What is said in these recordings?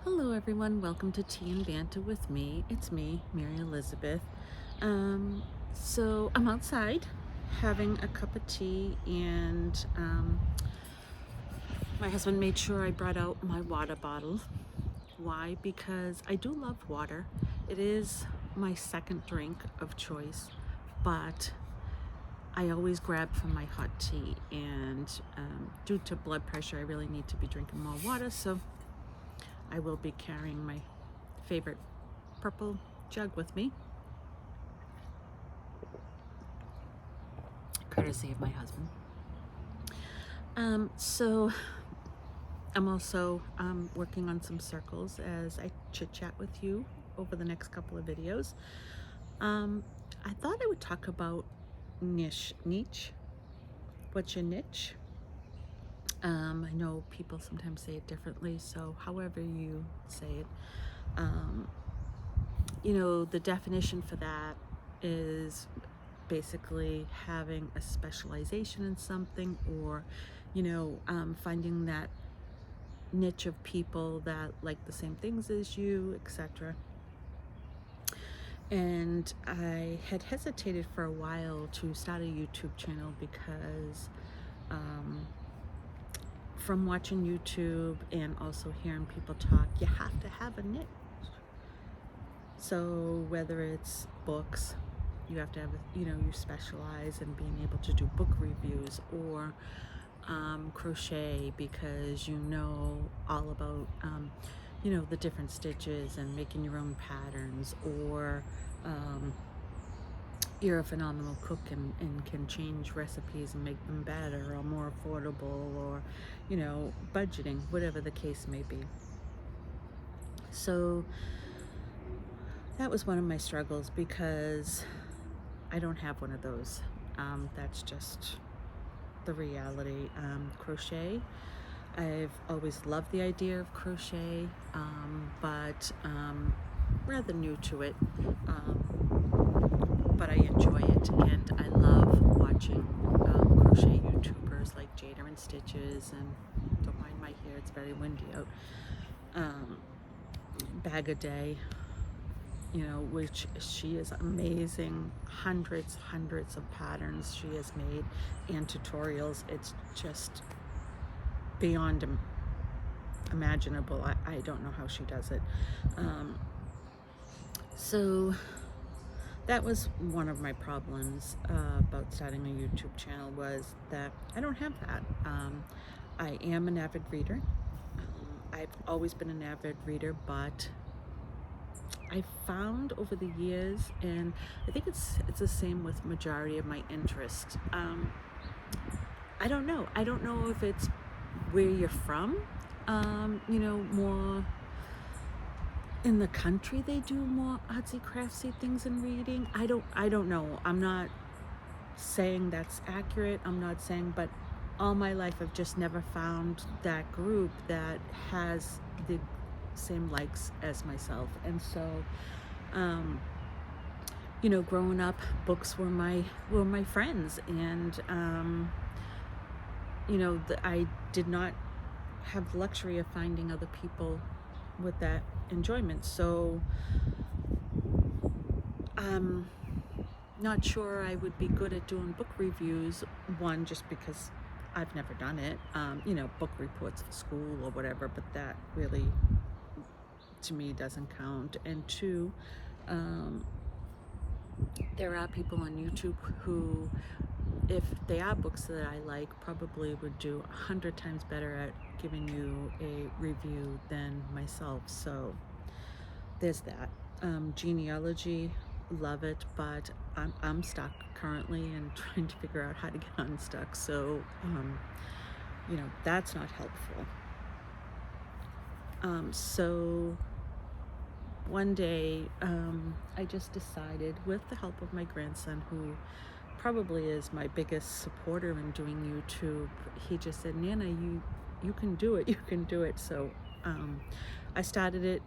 Hello everyone, welcome to Tea and Banta with me. It's me, Mary Elizabeth. So I'm outside having a cup of tea and my husband made sure I brought out my water bottle. Why? Because I do love water. It is my second drink of choice, but I always grab for my hot tea, and due to blood pressure, I really need to be drinking more water, so I will be carrying my favorite purple jug with me, courtesy of my husband. So I'm also working on some circles as I chit chat with you over the next couple of videos. I thought I would talk about niche. What's your niche? I know people sometimes say it differently, so however you say it, the definition for that is basically having a specialization in something, or finding that niche of people that like the same things as you, etc. And I had hesitated for a while to start a YouTube channel because from watching YouTube and also hearing people talk, you have to have a niche. So whether it's books, you have to have, you specialize in being able to do book reviews, or crochet because you know all about, the different stitches and making your own patterns, or you're a phenomenal cook and can change recipes and make them better or more affordable, or, budgeting, whatever the case may be. So that was one of my struggles because I don't have one of those. That's just the reality. Crochet, I've always loved the idea of crochet, but rather new to it. But I enjoy it, and I love watching crochet YouTubers like Jada and Stitches, and don't mind my hair, it's very windy out. Bag a Day, which she is amazing. Hundreds of patterns she has made and tutorials. It's just beyond imaginable. I don't know how she does it. So that was one of my problems about starting a YouTube channel, was that I don't have that. I am an avid reader. I've always been an avid reader, but I found over the years, and I think it's the same with majority of my interests. I don't know. I don't know if it's where you're from. More in the country they do more artsy craftsy things in reading. I don't know. I'm not saying that's accurate. I'm not saying, but all my life I've just never found that group that has the same likes as myself. And so growing up, books were my friends, and I did not have the luxury of finding other people with that enjoyment. So I'm not sure I would be good at doing book reviews. One, just because I've never done it, book reports for school or whatever, but that really to me doesn't count. And two, there are people on YouTube who, if they are books that I like, probably would do 100 times better at giving you a review than myself. So there's that. Genealogy, love it, but I'm stuck currently and trying to figure out how to get unstuck. So that's not helpful. So one day I just decided, with the help of my grandson, who probably is my biggest supporter in doing YouTube, he just said, Nana, you can do it, you can do it. So I started it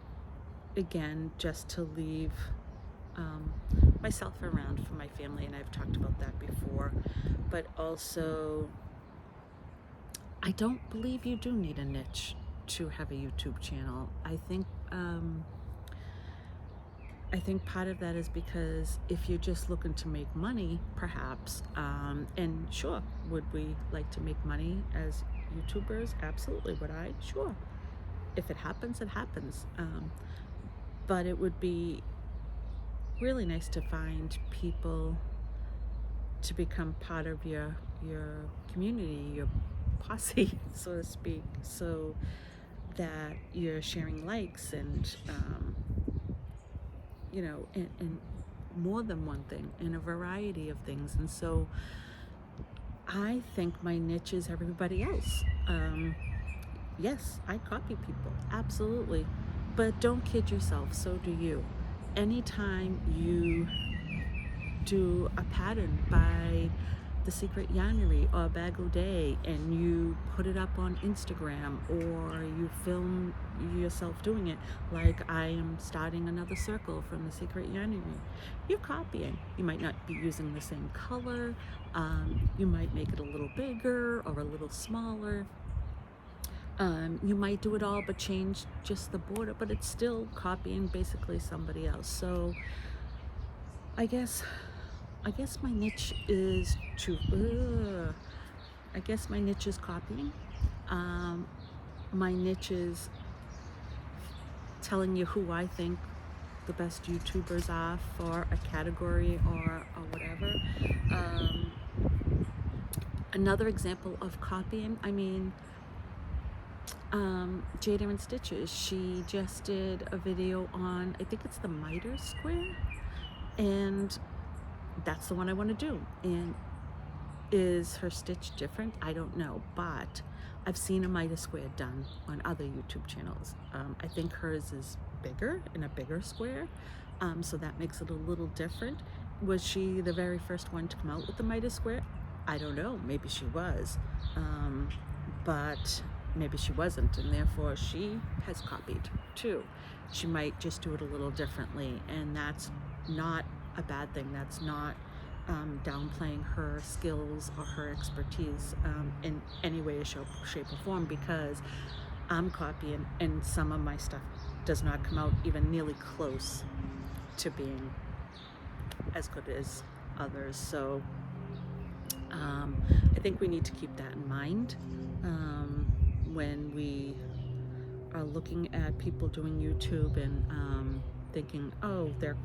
again just to leave myself around for my family, and I've talked about that before. But also, I don't believe you do need a niche. to have a YouTube channel. I think part of that is because if you're just looking to make money, perhaps, and sure, would we like to make money as YouTubers? Absolutely. Would I? Sure. If it happens, it happens. But it would be really nice to find people to become part of your community, your posse, so to speak, so that you're sharing likes and and more than one thing, in a variety of things. And so I think my niche is everybody else. Yes, I copy people, absolutely, but don't kid yourself, so do you. Anytime you do a pattern by The Secret Yarnery or Bag O' Day and you put it up on Instagram, or you film yourself doing it, like I am starting another circle from The Secret Yarnery, you're copying. You might not be using the same color, you might make it a little bigger or a little smaller. You might do it all but change just the border, but it's still copying basically somebody else. So I guess my niche is copying. My niche is telling you who I think the best YouTubers are for a category or whatever. Another example of copying, Jade Erin Stitches, she just did a video on, I think it's the miter square, and that's the one I want to do. And is her stitch different? I don't know, but I've seen a miter square done on other YouTube channels. I think hers is bigger, in a bigger square, so that makes it a little different. Was she the very first one to come out with the miter square? I don't know, maybe she was, but maybe she wasn't, and therefore she has copied too. She might just do it a little differently, and that's not a bad thing. That's not downplaying her skills or her expertise in any way, shape, or form, because I'm copying and some of my stuff does not come out even nearly close to being as good as others. So I think we need to keep that in mind when we are looking at people doing YouTube and thinking, oh, they're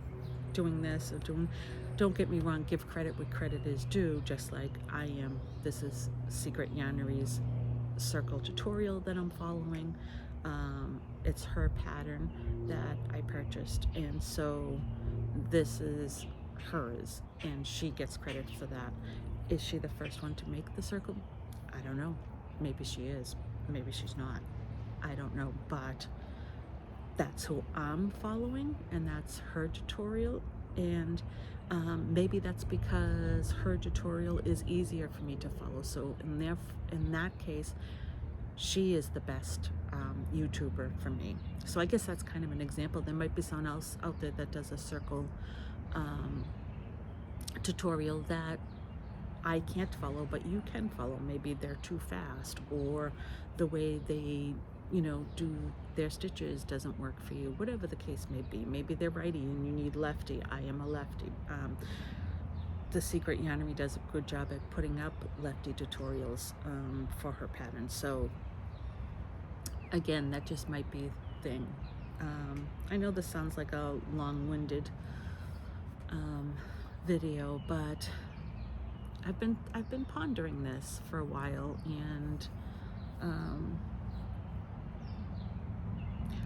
doing this or doing. Don't get me wrong, give credit where credit is due, just like I am. This is Secret Yarnery's circle tutorial that I'm following. It's her pattern that I purchased, and so this is hers, and she gets credit for that. Is she the first one to make the circle? I don't know. Maybe she is. Maybe she's not. I don't know, but that's who I'm following, and that's her tutorial. And maybe that's because her tutorial is easier for me to follow. So in that case, she is the best YouTuber for me. So I guess that's kind of an example. There might be someone else out there that does a circle tutorial that I can't follow, but you can follow. Maybe they're too fast, or the way they do their stitches doesn't work for you, whatever the case may be. Maybe they're righty and you need lefty. I am a lefty. The Secret Yarnery does a good job at putting up lefty tutorials for her pattern. So again, that just might be a thing. I know this sounds like a long-winded video, but I've been pondering this for a while, and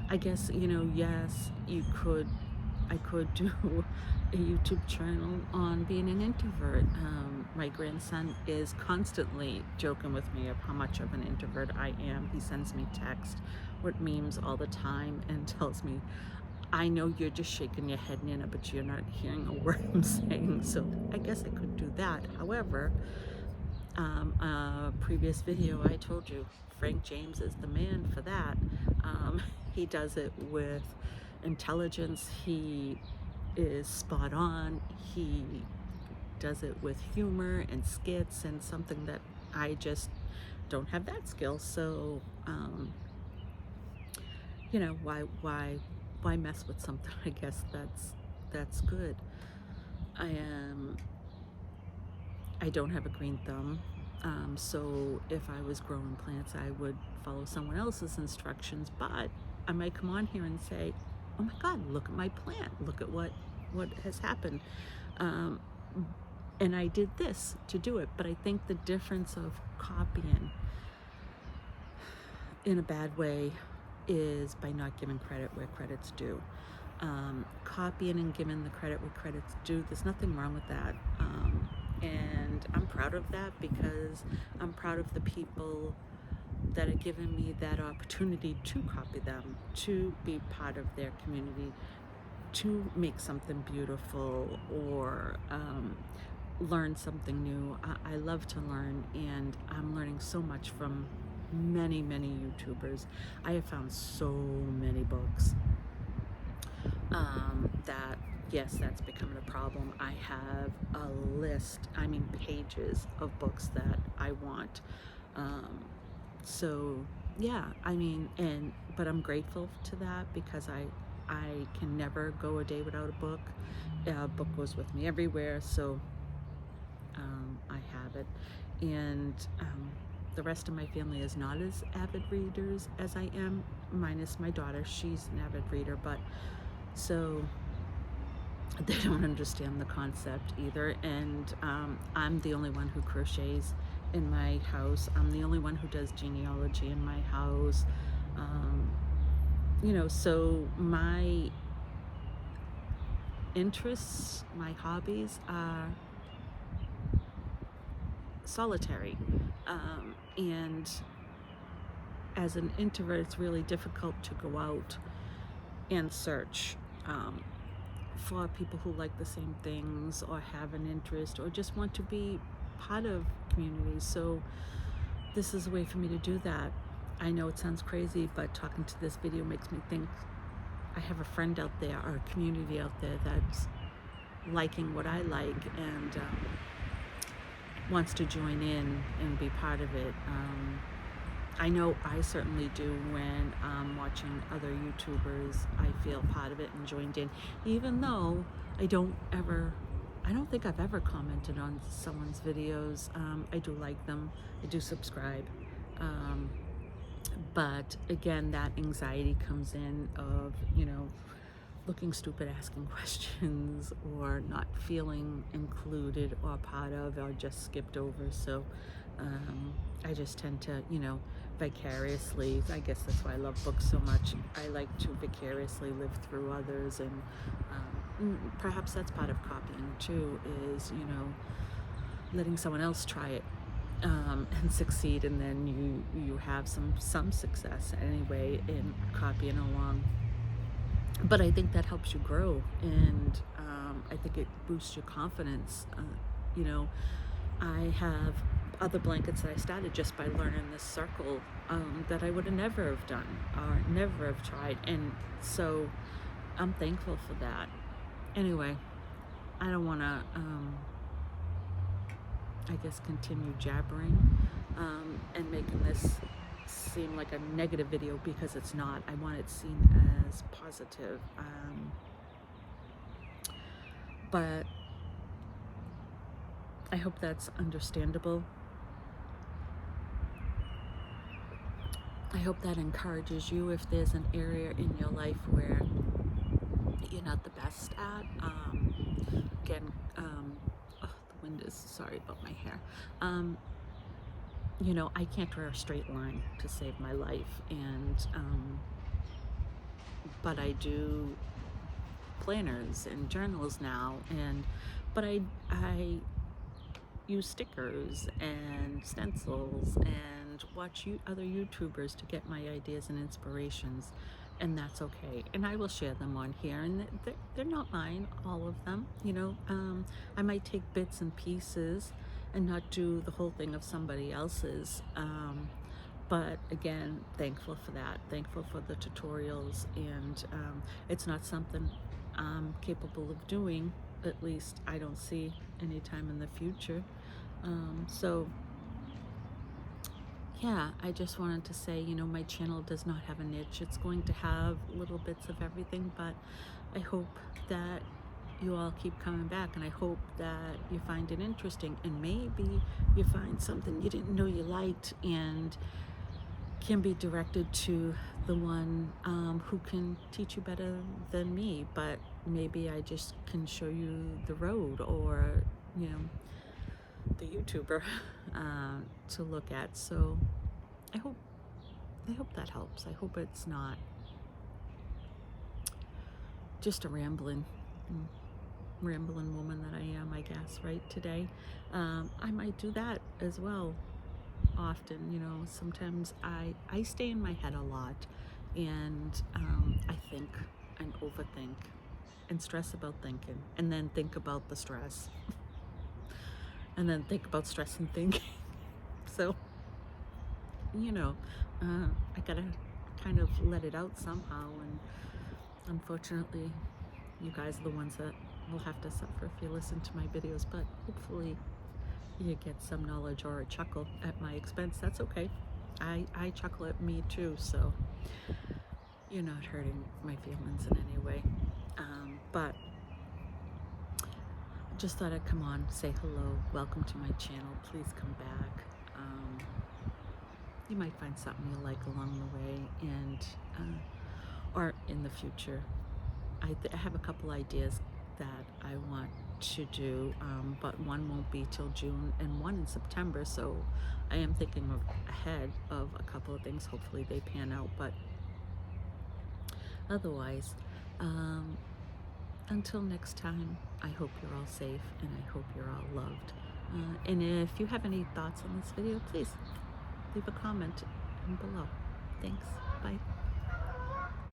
I guess, yes, I could do a YouTube channel on being an introvert. My grandson is constantly joking with me of how much of an introvert I am. He sends me text with memes all the time and tells me, I know you're just shaking your head, Nana, but you're not hearing a word I'm saying. So I guess I could do that. However, a previous video I told you, Frank James is the man for that. He does it with intelligence. He is spot on. He does it with humor and skits, and something that I just don't have that skill. So you know, why mess with something? I guess that's good. I am. I don't have a green thumb, so if I was growing plants, I would follow someone else's instructions. But I might come on here and say, "Oh my God, look at my plant! Look at what has happened." Um, and I did this to do it. But I think the difference of copying in a bad way is by not giving credit where credit's due. Copying and giving the credit where credit's due, there's nothing wrong with that. And I'm proud of that because I'm proud of the people that are giving me that opportunity to copy them, to be part of their community, to make something beautiful or learn something new. I love to learn, and I'm learning so much from many YouTubers. I have found so many books that, yes, that's becoming a problem. I have a list, I mean pages of books that I want. So yeah, I mean, but I'm grateful to that because I can never go a day without a book. A book goes with me everywhere, so I have it. And the rest of my family is not as avid readers as I am, minus my daughter. She's an avid reader, but so they don't understand the concept either. And I'm the only one who crochets in my house. I'm the only one who does genealogy in my house. You know, so my interests, my hobbies are solitary. And as an introvert, it's really difficult to go out and search for people who like the same things or have an interest or just want to be part of communities. So this is a way for me to do that. I know it sounds crazy, but talking to this video makes me think I have a friend out there or a community out there that's liking what I like and wants to join in and be part of it. I know I certainly do when I'm watching other YouTubers. I feel part of it and joined in, even though I don't think I've ever commented on someone's videos. I do like them, I do subscribe. But again, that anxiety comes in of, you know, looking stupid, asking questions, or not feeling included or part of, or just skipped over. So I just tend to, you know, vicariously, I guess that's why I love books so much. I like to vicariously live through others, and perhaps that's part of copying too, is, you know, letting someone else try it and succeed, and then you have some success anyway in copying along. But I think that helps you grow, and I think it boosts your confidence. You know, I have other blankets that I started just by learning this circle that I would have never have done or never have tried, and so I'm thankful for that. Anyway, I don't want to I guess continue jabbering and making this seem like a negative video, because it's not. I want it seen as positive. But I hope that's understandable. I hope that encourages you if there's an area in your life where you're not the best at. Again, oh, the wind is, sorry about my hair. You know, I can't draw a straight line to save my life, and but I do planners and journals now, but I use stickers and stencils and watch other YouTubers to get my ideas and inspirations, and that's okay. And I will share them on here, and they're not mine, all of them. You know, I might take bits and pieces and not do the whole thing of somebody else's. But again, thankful for that, thankful for the tutorials, and it's not something I'm capable of doing, at least I don't see any time in the future. So yeah, I just wanted to say, you know, my channel does not have a niche. It's going to have little bits of everything, but I hope that you all keep coming back, and I hope that you find it interesting, and maybe you find something you didn't know you liked and can be directed to the one who can teach you better than me. But maybe I just can show you the road, or, you know, the YouTuber to look at. So I hope that helps. I hope it's not just a rambling woman that I am, I guess, right, today. I might do that as well often. You know, sometimes I stay in my head a lot, and I think and overthink and stress about thinking, and then think about the stress, and then think about stress and thinking. So, you know, I gotta kind of let it out somehow, and unfortunately, you guys are the ones that will have to suffer if you listen to my videos, but hopefully you get some knowledge or a chuckle at my expense. That's okay. I chuckle at me too, so you're not hurting my feelings in any way. But just thought I'd come on, say hello, welcome to my channel. Please come back. You might find something you like along the way, and or in the future. I have a couple ideas that I want to do, but one won't be till June and one in September. So I am thinking ahead of a couple of things. Hopefully they pan out, but otherwise, until next time, I hope you're all safe, and I hope you're all loved. And if you have any thoughts on this video, please leave a comment below. Thanks.